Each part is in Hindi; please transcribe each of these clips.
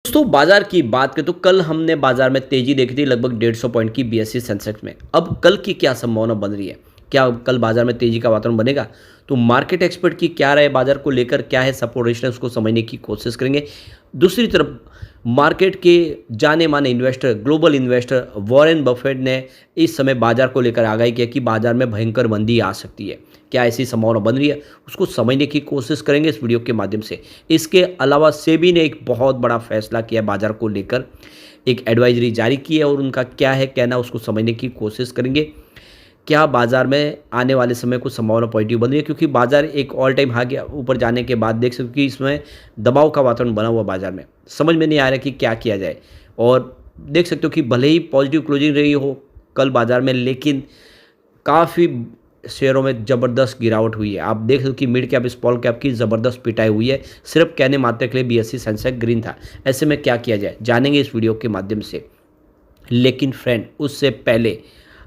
दोस्तों बाजार की बात करें तो कल हमने बाजार में तेजी देखी थी लगभग 150 पॉइंट की बीएसई सेंसेक्स में। अब कल की क्या संभावना बन रही है? क्या कल बाजार में तेजी का वातावरण बनेगा? तो मार्केट एक्सपर्ट की क्या राय बाजार को लेकर, क्या है सपोर्ट रेजिस्टेंस, उसको समझने की कोशिश करेंगे। दूसरी तरफ मार्केट के जाने माने investor, global investor Warren Buffett ने इस समय बाजार को लेकर आगाही किया कि बाजार में भयंकर मंदी आ सकती है। क्या ऐसी संभावना बन रही है? उसको समझने की कोशिश करेंगे इस वीडियो के माध्यम से। इसके अलावा सेबी ने एक बहुत बड़ा फैसला किया बाजार को लेकर, एक एडवाइजरी जारी की है और उनका क्या है कहना, उसको समझने की कोशिश करेंगे। क्या बाजार में आने वाले समय कुछ संभावना पॉजिटिव बन रही है? क्योंकि बाजार एक ऑल टाइम हाई के ऊपर जाने के बाद देख सकते हो कि इसमें दबाव का वातावरण बना हुआ बाजार में। समझ में नहीं आ रहा कि क्या किया जाए। और देख सकते हो कि भले ही पॉजिटिव क्लोजिंग रही हो कल बाजार में, लेकिन काफ़ी शेयरों में ज़बरदस्त गिरावट हुई है। आप देख सकते हो कि मिड कैप स्मॉल कैप की ज़बरदस्त पिटाई हुई है। सिर्फ कहने मात्र के लिए बीएसई सेंसेक्स ग्रीन था। ऐसे में क्या किया जाए जानेंगे इस वीडियो के माध्यम से। लेकिन फ्रेंड उससे पहले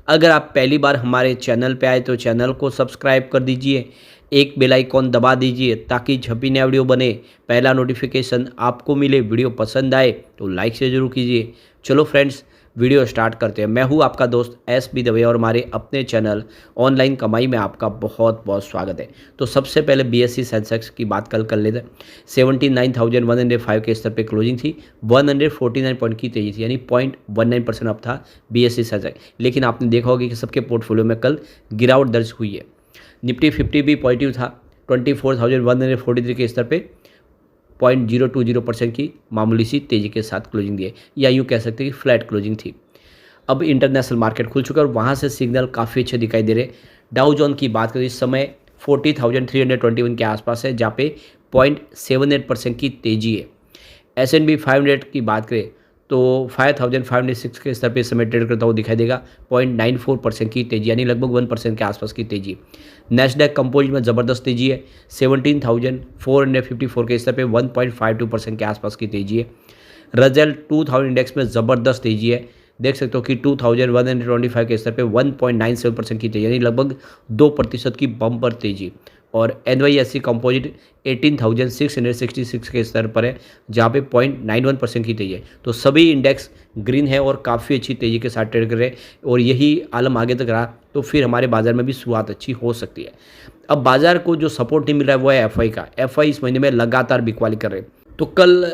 अगर आप पहली बार हमारे चैनल पे आए तो चैनल को सब्सक्राइब कर दीजिए, एक बेल आइकॉन दबा दीजिए ताकि जब भी नया वीडियो बने पहला नोटिफिकेशन आपको मिले। वीडियो पसंद आए तो लाइक से ज़रूर कीजिए। चलो फ्रेंड्स वीडियो स्टार्ट करते हैं। मैं हूं आपका दोस्त एस बी दवे और हमारे अपने चैनल ऑनलाइन कमाई में आपका बहुत बहुत स्वागत है। तो सबसे पहले बीएसई सेंसेक्स की बात कल कर लेते हैं। 79,105 के स्तर पे क्लोजिंग थी। 149 पॉइंट की तेजी थी, यानी 0.19% अप था बीएसई सेंसेक्स। लेकिन आपने देखा होगा कि सबके पोर्टफोलियो में कल गिरावट दर्ज हुई है। निफ्टी 50 भी पॉजिटिव था, 24,143 के स्तर पे 0.020% की मामूली सी तेज़ी के साथ क्लोजिंग दी है, या यूँ कह सकते हैं कि फ्लैट क्लोजिंग थी। अब इंटरनेशनल मार्केट खुल चुका है और वहाँ से सिग्नल काफ़ी अच्छे दिखाई दे रहे। डाउ जोन की बात करें इस समय 40,321 के आसपास है, जहाँ पे 0.78% की तेज़ी है। S&P 500 की बात करें तो 5,506 के स्तर पे इस समय ट्रेड करता हुआ दिखाई देगा। 0.94% की तेज़ी, यानी लगभग 1% के आसपास की तेज़ी। नेस्डैक कंपोजिट में ज़बरदस्त तेज़ी है। 17,454 के स्तर पे 1.52% के आसपास की तेज़ी है। रजल 2000 इंडेक्स में ज़बरदस्त तेज़ी है। देख सकते हो कि 2125 के स्तर पे 1.97% की तेज़ी, यानी लगभग 2% की बम्पर तेज़ी। और NYSE कंपोजिट 18,666 के स्तर पर है, जहाँ पे 0.91% की तेज़ी है। तो सभी इंडेक्स ग्रीन है और काफ़ी अच्छी तेज़ी के साथ ट्रेड कर रहे हैं, और यही आलम आगे तक रहा तो फिर हमारे बाज़ार में भी शुरुआत अच्छी हो सकती है। अब बाज़ार को जो सपोर्ट नहीं मिल रहा है वो है FI का। FI इस महीने में लगातार बिकवाली कर रहे हैं। तो कल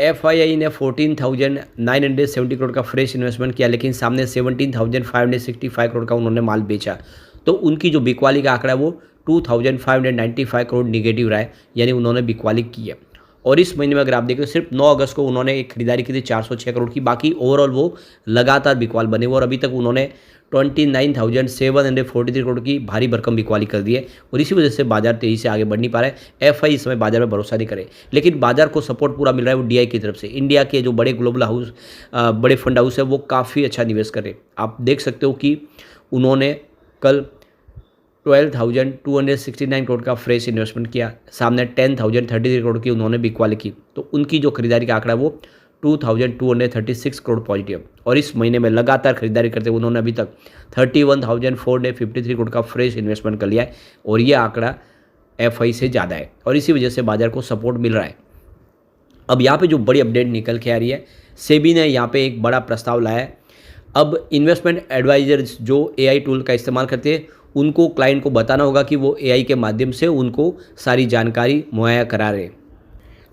FII ने 14,970 करोड़ का फ्रेश इन्वेस्टमेंट किया, लेकिन सामने 17,565 करोड़ का उन्होंने माल बेचा। तो उनकी जो बिकवाली का आंकड़ा है वो 2,595 करोड़ निगेटिव रहा है, यानी उन्होंने बिकवाली की है। और इस महीने में अगर आप देखें सिर्फ 9 अगस्त को उन्होंने एक खरीदारी की थी 406 करोड़ की। बाकी ओवरऑल वो लगातार बिकवाल बने हुए और अभी तक उन्होंने 29,743 करोड़ की भारी भरकम बिकवाली कर दी है। और इसी वजह से बाजार तेजी से आगे बढ़ नहीं पा रहा है। FI इस समय बाजार में भरोसा नहीं करे, लेकिन बाजार को सपोर्ट पूरा मिल रहा है वो DI की तरफ से। इंडिया के जो बड़े ग्लोबल हाउस, बड़े फंड हाउस है, वो काफ़ी अच्छा निवेश कर रहे हैं। आप देख सकते हो कि उन्होंने कल 12,269 करोड़ का फ्रेश इन्वेस्टमेंट किया, सामने 10,033 करोड़ की उन्होंने बिकवाली की। तो उनकी जो खरीदारी का आंकड़ा वो 2,236 करोड़ पॉजिटिव। और इस महीने में लगातार खरीदारी करते हुए उन्होंने अभी तक 31,453 करोड़ का फ्रेश इन्वेस्टमेंट कर लिया है, और ये आंकड़ा FI से ज़्यादा है, और इसी वजह से बाजार को सपोर्ट मिल रहा है। अब यहाँ पे जो बड़ी अपडेट निकल के आ रही है, सेबी ने यहाँ पे एक बड़ा प्रस्ताव लाया है। अब इन्वेस्टमेंट एडवाइजर्स जो AI टूल का इस्तेमाल करते हैं, उनको क्लाइंट को बताना होगा कि वो AI के माध्यम से उनको सारी जानकारी मुहैया करा रहे हैं।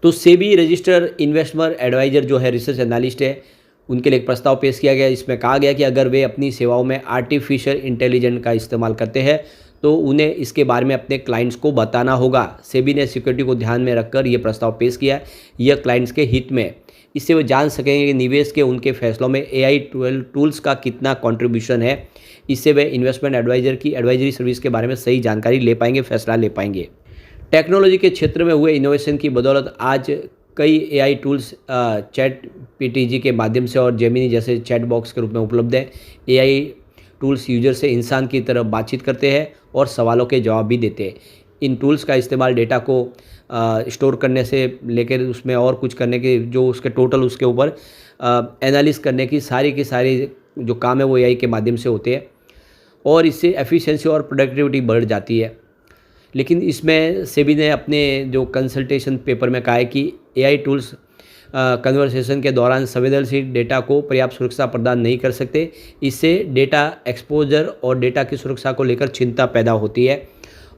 तो सेबी रजिस्टर इन्वेस्टमेंट एडवाइजर जो है, रिसर्च एनालिस्ट है, उनके लिए एक प्रस्ताव पेश किया गया। इसमें कहा गया कि अगर वे अपनी सेवाओं में आर्टिफिशियल इंटेलिजेंस का इस्तेमाल करते हैं तो उन्हें इसके बारे में अपने क्लाइंट्स को बताना होगा। सेबी ने सिक्योरिटी को ध्यान में रखकर यह प्रस्ताव पेश किया है। यह क्लाइंट्स के हित में, इससे वे जान सकेंगे कि निवेश के उनके फैसलों में AI टूल्स का कितना कंट्रीब्यूशन है। इससे वे इन्वेस्टमेंट एडवाइजर की एडवाइजरी सर्विस के बारे में सही जानकारी ले पाएंगे, फैसला ले पाएंगे। टेक्नोलॉजी के क्षेत्र में हुए इनोवेशन की बदौलत आज कई AI टूल्स ChatGPT के माध्यम से और जेमिनी जैसे चैट बॉक्स के रूप में उपलब्ध है। AI टूल्स यूजर से इंसान की तरह बातचीत करते हैं और सवालों के जवाब भी देते हैं। इन टूल्स का इस्तेमाल डेटा को स्टोर करने से लेकर उसमें और कुछ करने के, जो उसके टोटल उसके ऊपर एनालिस करने की सारी जो काम है वो AI के माध्यम से होते हैं, और इससे एफिशिएंसी और प्रोडक्टिविटी बढ़ जाती है। लेकिन इसमें सेबी ने अपने जो कंसल्टेशन पेपर में कहा है कि AI टूल्स कन्वर्सेशन के दौरान संवेदनशील डेटा को पर्याप्त सुरक्षा प्रदान नहीं कर सकते। इससे डेटा एक्सपोजर और डेटा की सुरक्षा को लेकर चिंता पैदा होती है।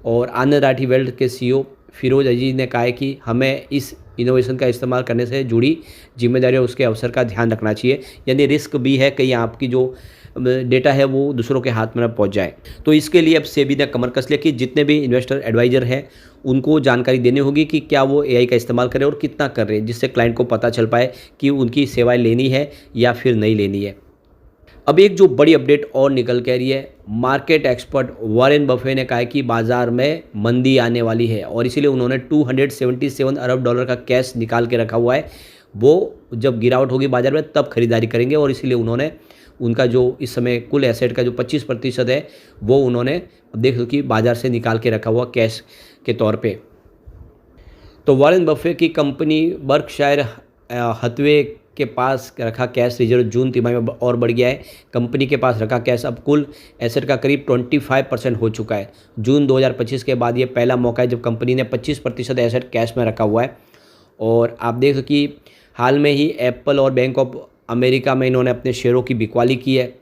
और आनंद राठी वेल्थ के सीईओ फिरोज अजीज ने कहा है कि हमें इस इनोवेशन का इस्तेमाल करने से जुड़ी जिम्मेदारी और उसके अवसर का ध्यान रखना चाहिए। यानी रिस्क भी है कहीं आपकी जो डेटा है वो दूसरों के हाथ में न पहुंच जाए। तो इसके लिए अब सेबी ने कमर कस लिया कि जितने भी इन्वेस्टर एडवाइज़र हैं उनको जानकारी देनी होगी कि क्या वो एआई का इस्तेमाल करें और कितना कर रहे हैं, जिससे क्लाइंट को पता चल पाए कि उनकी सेवाएं लेनी है या फिर नहीं लेनी है। अब एक जो बड़ी अपडेट और निकल के आ रही है, मार्केट एक्सपर्ट वॉरेन बफे ने कहा है कि बाजार में मंदी आने वाली है और इसीलिए उन्होंने 277 अरब डॉलर का कैश निकाल के रखा हुआ है। वो जब गिरावट होगी बाजार में तब खरीदारी करेंगे और इसीलिए उन्होंने उनका जो इस समय कुल एसेट का जो 25% है वो उन्होंने देख लो कि बाजार से निकाल के रखा हुआ कैश के तौर पे। तो वॉरेन बफे की कंपनी बर्कशायर हथवे के पास रखा कैश रिजर्व जून तिमाही में और बढ़ गया है। कंपनी के पास रखा कैश अब कुल एसेट का करीब 25% हो चुका है। जून 2025 के बाद ये पहला मौका है जब कंपनी ने 25% एसेट कैश में रखा हुआ है। और आप देख सको कि हाल में ही एप्पल और बैंक ऑफ अमेरिका में इन्होंने अपने शेयरों की बिकवाली की है।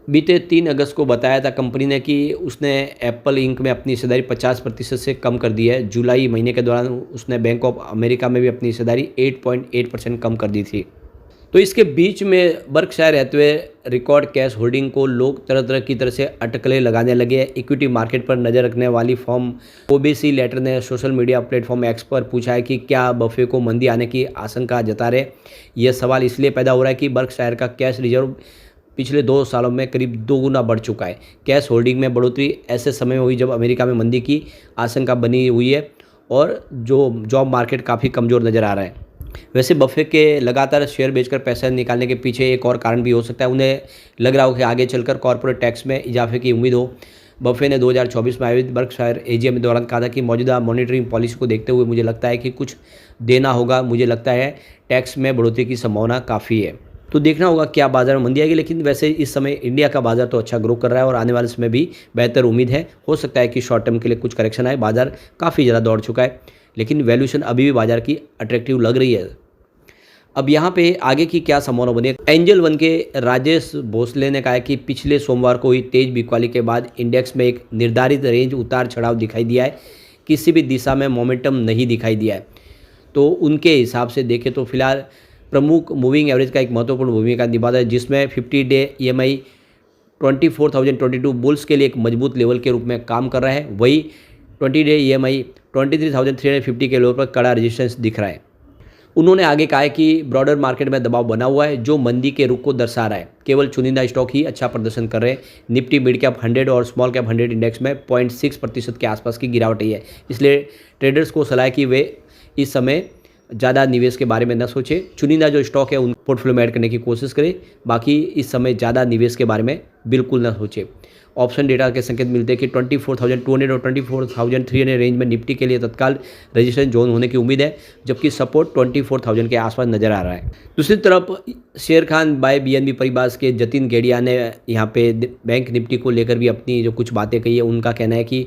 बीते 3 अगस्त को बताया था कंपनी ने कि उसने एप्पल इंक में अपनी हिस्सेदारी 50% से कम कर दी है। जुलाई महीने के दौरान उसने बैंक ऑफ अमेरिका में भी अपनी हिस्सेदारी 8.8% कम कर दी थी। तो इसके बीच में Berkshire Hathaway record cash holding को लोग तरह तरह की तरह से अटकलें लगाने लगे हैं। इक्विटी मार्केट पर नज़र रखने वाली फर्म ओबीसी लेटर ने सोशल मीडिया प्लेटफॉर्म एक्स पर पूछा है कि क्या बफे को मंदी आने की आशंका जता रहे। यह सवाल इसलिए पैदा हो रहा है कि बर्कशायर का कैश रिजर्व पिछले 2 सालों में करीब 2 गुना बढ़ चुका है। कैश होल्डिंग में बढ़ोतरी ऐसे समय में हुई जब अमेरिका में मंदी की आशंका बनी हुई है और जो जॉब मार्केट काफ़ी कमज़ोर नज़र आ रहा है। वैसे बफे के लगातार शेयर बेचकर पैसा निकालने के पीछे एक और कारण भी हो सकता है। उन्हें लग रहा हो कि आगे चलकर कॉर्पोरेट टैक्स में इजाफे की उम्मीद हो। बफे ने 2024 में आयोजित बर्कशायर एजीएम के दौरान कहा था कि मौजूदा मॉनिटरिंग पॉलिसी को देखते हुए मुझे लगता है कि कुछ देना होगा। मुझे लगता है टैक्स में बढ़ोतरी की संभावना काफ़ी है। तो देखना होगा क्या बाजार में मंदी आएगी। लेकिन वैसे इस समय इंडिया का बाजार तो अच्छा ग्रो कर रहा है और आने वाले समय भी बेहतर उम्मीद है। हो सकता है कि शॉर्ट टर्म के लिए कुछ करेक्शन आए। बाजार काफ़ी ज़्यादा दौड़ चुका है लेकिन वैल्यूएशन अभी भी बाजार की अट्रैक्टिव लग रही है। अब यहाँ पे आगे की क्या संभावना बनी है। एंजल वन के राजेश भोसले ने कहा है कि पिछले सोमवार को हुई तेज बिकवाली के बाद इंडेक्स में एक निर्धारित रेंज उतार चढ़ाव दिखाई दिया है। किसी भी दिशा में मोमेंटम नहीं दिखाई दिया है। तो उनके हिसाब से देखें तो फिलहाल प्रमुख मूविंग एवरेज का एक महत्वपूर्ण भूमिका निभाता है, जिसमें 50 डे EMI 24,022 बुल्स के लिए एक मजबूत लेवल के रूप में काम कर रहा है। वही 20 डे EMI 23,350 के लेवल पर कड़ा रेजिस्टेंस दिख रहा है। उन्होंने आगे कहा है कि ब्रॉडर मार्केट में दबाव बना हुआ है जो मंदी के रुख को दर्शा रहा है। केवल चुनिंदा स्टॉक ही अच्छा प्रदर्शन कर रहे हैं। निफ्टी मिड कैप 100 और स्मॉल कैप 100 इंडेक्स में 0.6% के आसपास की गिरावट आई है। इसलिए ट्रेडर्स को सलाह है कि वे इस समय ज़्यादा निवेश के बारे में न सोचें। चुनिंदा जो स्टॉक है उन पोर्टफोलियो में ऐड करने की कोशिश करें। बाकी इस समय ज़्यादा निवेश के बारे में बिल्कुल न सोचें। ऑप्शन डेटा के संकेत मिलते हैं कि 24,200 और 24,300 रेंज में निफ्टी के लिए तत्काल रेजिस्टेंस जोन होने की उम्मीद है, जबकि सपोर्ट 24,000 के आसपास नजर आ रहा है। दूसरी तरफ शेर खान बाय BNB परिवार के जतिन गेड़िया ने यहाँ पे बैंक निफ्टी को लेकर भी अपनी जो कुछ बातें कही है। उनका कहना है कि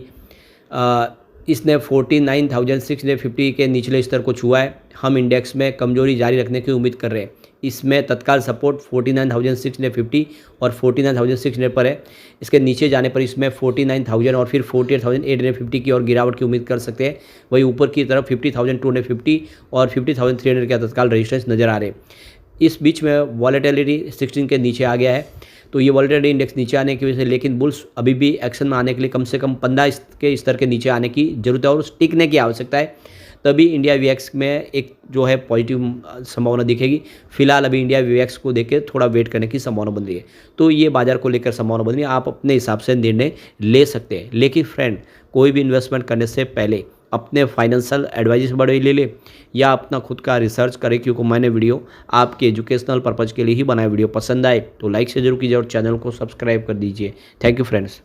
इसने 49,650 के निचले स्तर को छुआ है। हम इंडेक्स में कमजोरी जारी रखने की उम्मीद कर रहे हैं। इसमें तत्काल सपोर्ट 49,650 और 49,600 पर है। इसके नीचे जाने पर इसमें 49,000 और फिर 48,850 की और गिरावट की उम्मीद कर सकते हैं। वही ऊपर की तरफ 50,250 और 50,300 के तत्काल रेजिस्टेंस नज़र आ रहे हैं। इस बीच में वॉलेटिलिटी 16 के नीचे आ गया है। तो ये वॉलेटिलिटी इंडेक्स नीचे आने की वजह से, लेकिन बुल्स अभी भी एक्शन में आने के लिए कम से कम 15 के स्तर के नीचे आने की जरूरत है और टिकने की आवश्यकता है। तभी इंडिया VX में एक जो है पॉजिटिव संभावना दिखेगी। फिलहाल अभी इंडिया VX को देख के थोड़ा वेट करने की संभावना बन रही है। तो ये बाजार को लेकर संभावना बन रही है। आप अपने हिसाब से निर्णय ले सकते हैं। लेकिन फ्रेंड, कोई भी इन्वेस्टमेंट करने से पहले अपने फाइनेंशियल एडवाइजर से बड़े ले ले या अपना खुद का रिसर्च करें, क्योंकि मैंने वीडियो आपके एजुकेशनल पर्पज़ के लिए ही बनाया। वीडियो पसंद आए तो लाइक से जरूर कीजिए और चैनल को सब्सक्राइब कर दीजिए। Thank you friends.